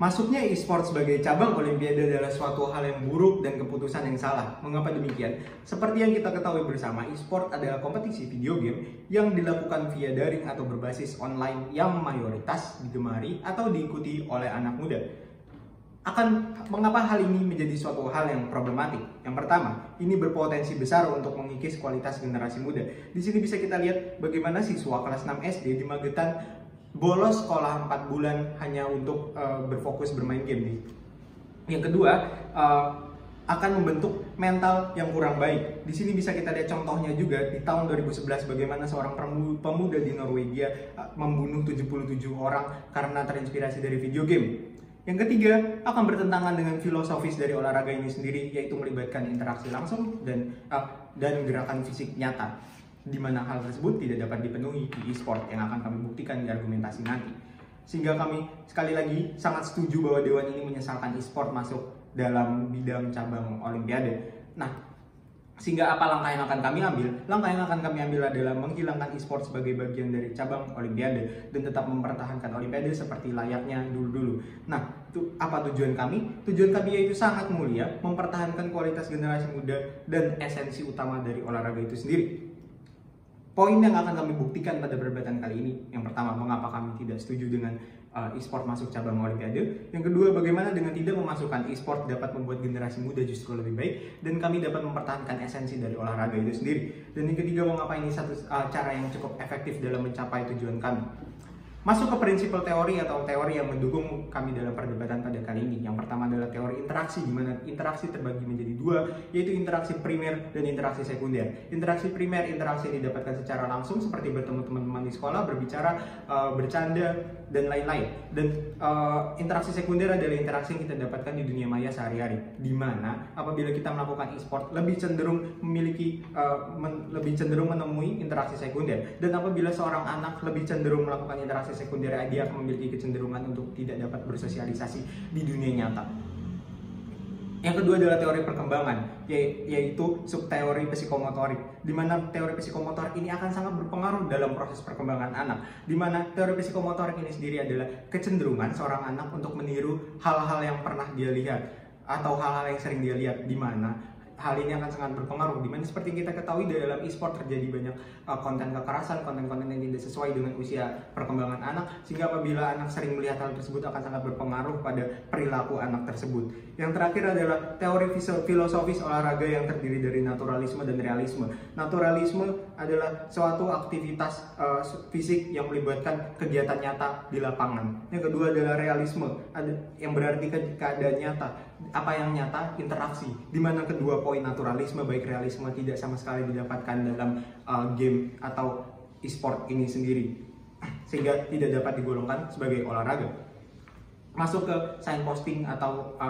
Masuknya e-sport sebagai cabang olimpiade adalah suatu hal yang buruk dan keputusan yang salah. Mengapa demikian? Seperti yang kita ketahui bersama, e-sport adalah kompetisi video game yang dilakukan via daring atau berbasis online yang mayoritas digemari atau diikuti oleh anak muda. Mengapa hal ini menjadi suatu hal yang problematik? Yang pertama, ini berpotensi besar untuk mengikis kualitas generasi muda. Di sini bisa kita lihat bagaimana siswa kelas 6 SD di Magetan bolos sekolah 4 bulan hanya untuk berfokus bermain game. Yang kedua, akan membentuk mental yang kurang baik. Di sini bisa kita lihat contohnya juga di tahun 2011 bagaimana seorang pemuda di Norwegia membunuh 77 orang karena terinspirasi dari video game. Yang ketiga, akan bertentangan dengan filosofis dari olahraga ini sendiri, yaitu melibatkan interaksi langsung dan gerakan fisik nyata, di mana hal tersebut tidak dapat dipenuhi di e-sport yang akan kami buktikan di argumentasi nanti. Sehingga kami sekali lagi sangat setuju bahwa Dewan ini menyesalkan e-sport masuk dalam bidang cabang olimpiade. Nah, sehingga apa langkah yang akan kami ambil? Langkah yang akan kami ambil adalah menghilangkan e-sport sebagai bagian dari cabang olimpiade dan tetap mempertahankan olimpiade seperti layaknya dulu-dulu. Nah, itu apa tujuan kami? Tujuan kami yaitu sangat mulia, mempertahankan kualitas generasi muda dan esensi utama dari olahraga itu sendiri. Poin yang akan kami buktikan pada perdebatan kali ini, yang pertama, mengapa kami tidak setuju dengan e-sport masuk cabang olimpiade. Yang kedua, bagaimana dengan tidak memasukkan e-sport dapat membuat generasi muda justru lebih baik dan kami dapat mempertahankan esensi dari olahraga itu sendiri. Dan yang ketiga, mengapa ini satu cara yang cukup efektif dalam mencapai tujuan kami. Masuk ke prinsipal teori atau teori yang mendukung kami dalam perdebatan pada kali ini. Yang pertama adalah teori interaksi, di mana interaksi terbagi menjadi dua, yaitu interaksi primer dan interaksi sekunder. Interaksi primer, interaksi yang didapatkan secara langsung seperti bertemu teman-teman di sekolah, berbicara, bercanda, dan lain-lain. Dan interaksi sekunder adalah interaksi yang kita dapatkan di dunia maya sehari-hari, di mana apabila kita melakukan e-sport lebih cenderung menemui interaksi sekunder. Dan apabila seorang anak lebih cenderung melakukan interaksi sekunder, dia akan memiliki kecenderungan untuk tidak dapat bersosialisasi di dunia nyata. Yang kedua adalah teori perkembangan, yaitu subteori psikomotorik, di mana teori psikomotorik ini akan sangat berpengaruh dalam proses perkembangan anak. Di mana teori psikomotorik ini sendiri adalah kecenderungan seorang anak untuk meniru hal-hal yang pernah dia lihat atau hal-hal yang sering dia lihat, di mana hal ini akan sangat berpengaruh, dimana seperti yang kita ketahui dalam e-sport terjadi banyak konten kekerasan, konten-konten yang tidak sesuai dengan usia perkembangan anak, sehingga apabila anak sering melihat hal tersebut akan sangat berpengaruh pada perilaku anak tersebut. Yang terakhir adalah teori filosofis olahraga yang terdiri dari naturalisme dan realisme. Naturalisme adalah suatu aktivitas fisik yang melibatkan kegiatan nyata di lapangan. Yang kedua adalah realisme, yang berarti keadaan nyata. Apa yang nyata? Interaksi. Di mana kedua poin naturalisme baik realisme tidak sama sekali didapatkan dalam game atau e-sport ini sendiri, sehingga tidak dapat digolongkan sebagai olahraga. Masuk ke signposting atau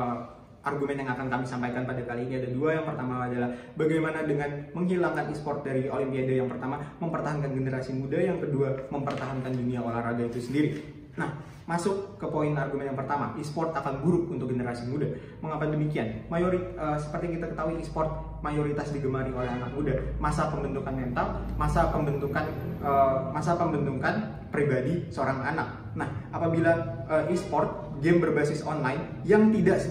argumen yang akan kami sampaikan pada kali ini ada dua. Yang pertama adalah bagaimana dengan menghilangkan e-sport dari olimpiade. Yang pertama, mempertahankan generasi muda. Yang kedua, mempertahankan dunia olahraga itu sendiri. Nah, masuk ke poin argumen yang pertama, e-sport akan buruk untuk generasi muda. Mengapa demikian? Seperti yang kita ketahui, e-sport mayoritas digemari oleh anak muda. Masa pembentukan mental, masa pembentukan pribadi seorang anak. Nah, apabila e-sport game berbasis online yang tidak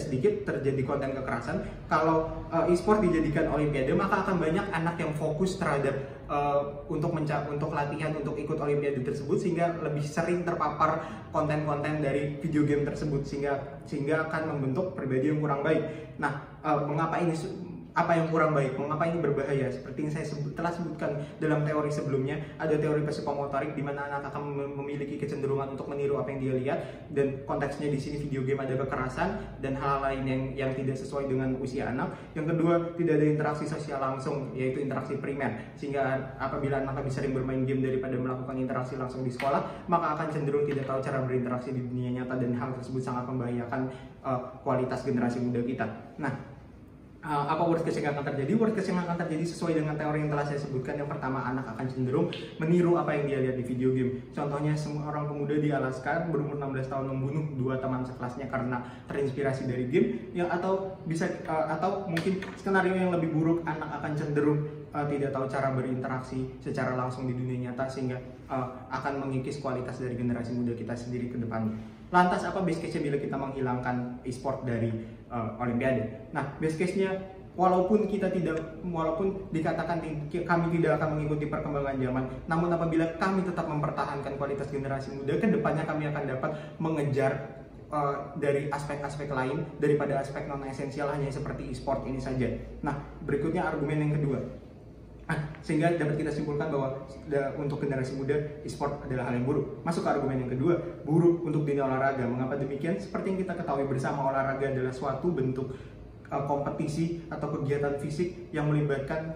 sedikit terjadi konten kekerasan, kalau e-sport dijadikan olimpiade, maka akan banyak anak yang fokus terhadap untuk latihan untuk ikut olimpiade tersebut, sehingga lebih sering terpapar konten-konten dari video game tersebut, sehingga akan membentuk pribadi yang kurang baik. Nah, apa yang kurang baik, mengapa ini berbahaya? Seperti yang saya telah sebutkan dalam teori sebelumnya, ada teori psikomotorik di mana anak akan memiliki kecenderungan untuk meniru apa yang dia lihat, dan konteksnya di sini video game ada kekerasan dan hal lain yang tidak sesuai dengan usia anak. Yang kedua, tidak ada interaksi sosial langsung, yaitu interaksi primer, sehingga apabila anak lebih sering bermain game daripada melakukan interaksi langsung di sekolah, maka akan cenderung tidak tahu cara berinteraksi di dunia nyata, dan hal tersebut sangat membahayakan kualitas generasi muda kita. Nah, apa worst case yang akan terjadi? Worst case yang akan terjadi sesuai dengan teori yang telah saya sebutkan. Yang pertama, anak akan cenderung meniru apa yang dia lihat di video game. Contohnya, seorang pemuda di Alaska berumur 16 tahun membunuh 2 teman sekelasnya karena terinspirasi dari game. Atau mungkin skenario yang lebih buruk, anak akan cenderung tidak tahu cara berinteraksi secara langsung di dunia nyata, sehingga akan mengikis kualitas dari generasi muda kita sendiri ke depannya. Lantas apa best case-nya bila kita menghilangkan e-sport dari Olimpiade? Nah, best case-nya walaupun dikatakan kami tidak akan mengikuti perkembangan zaman, namun apabila kami tetap mempertahankan kualitas generasi muda, ke depannya kami akan dapat mengejar dari aspek-aspek lain daripada aspek non esensial hanya seperti e-sport ini saja. Nah, berikutnya argumen yang kedua. Sehingga dapat kita simpulkan bahwa untuk generasi muda e-sport adalah hal yang buruk. Masuk ke argumen yang kedua, buruk untuk dunia olahraga. Mengapa demikian? Seperti yang kita ketahui bersama, olahraga adalah suatu bentuk kompetisi atau kegiatan fisik yang melibatkan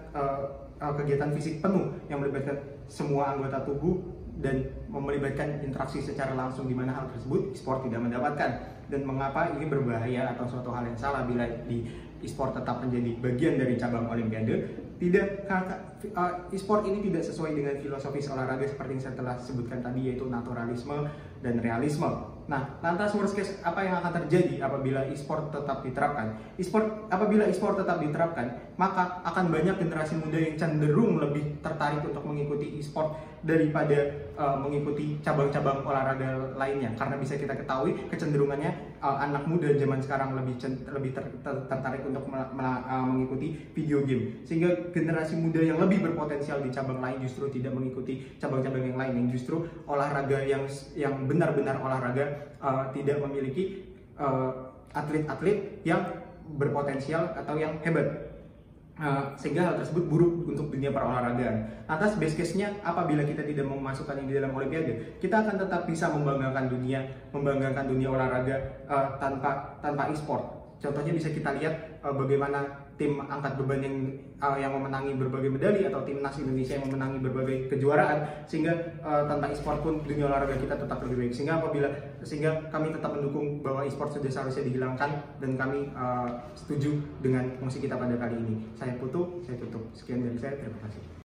kegiatan fisik penuh yang melibatkan semua anggota tubuh dan melibatkan interaksi secara langsung, di mana hal tersebut e-sport tidak mendapatkan. Dan mengapa ini berbahaya atau suatu hal yang salah bila di e-sport tetap menjadi bagian dari cabang Olimpiade? Tidak, e-sport ini tidak sesuai dengan filosofis olahraga seperti yang saya telah sebutkan tadi, yaitu naturalisme dan realisme. Nah, lantas worst case apa yang akan terjadi apabila e-sport tetap diterapkan? Apabila e-sport tetap diterapkan, maka akan banyak generasi muda yang cenderung lebih tertarik untuk mengikuti e-sport daripada mengikuti cabang-cabang olahraga lainnya. Karena bisa kita ketahui kecenderungannya anak muda zaman sekarang lebih tertarik untuk mengikuti video game. Sehingga generasi muda yang lebih berpotensial di cabang lain justru tidak mengikuti cabang-cabang yang lain, yang justru olahraga yang benar-benar olahraga tidak memiliki atlet-atlet yang berpotensial atau yang hebat. Sehingga hal tersebut buruk untuk dunia perolahragaan. Atas base case-nya, apabila kita tidak memasukkan ini dalam Olimpiade, kita akan tetap bisa membanggakan dunia olahraga tanpa e-sport. Contohnya bisa kita lihat bagaimana tim angkat beban yang memenangi berbagai medali, atau timnas Indonesia yang memenangi berbagai kejuaraan, sehingga tanpa e-sport pun dunia olahraga kita tetap lebih baik. Sehingga kami tetap mendukung bahwa e-sport sudah seharusnya dihilangkan, dan kami setuju dengan fungsi kita pada kali ini. Saya tutup. Sekian dari saya, terima kasih.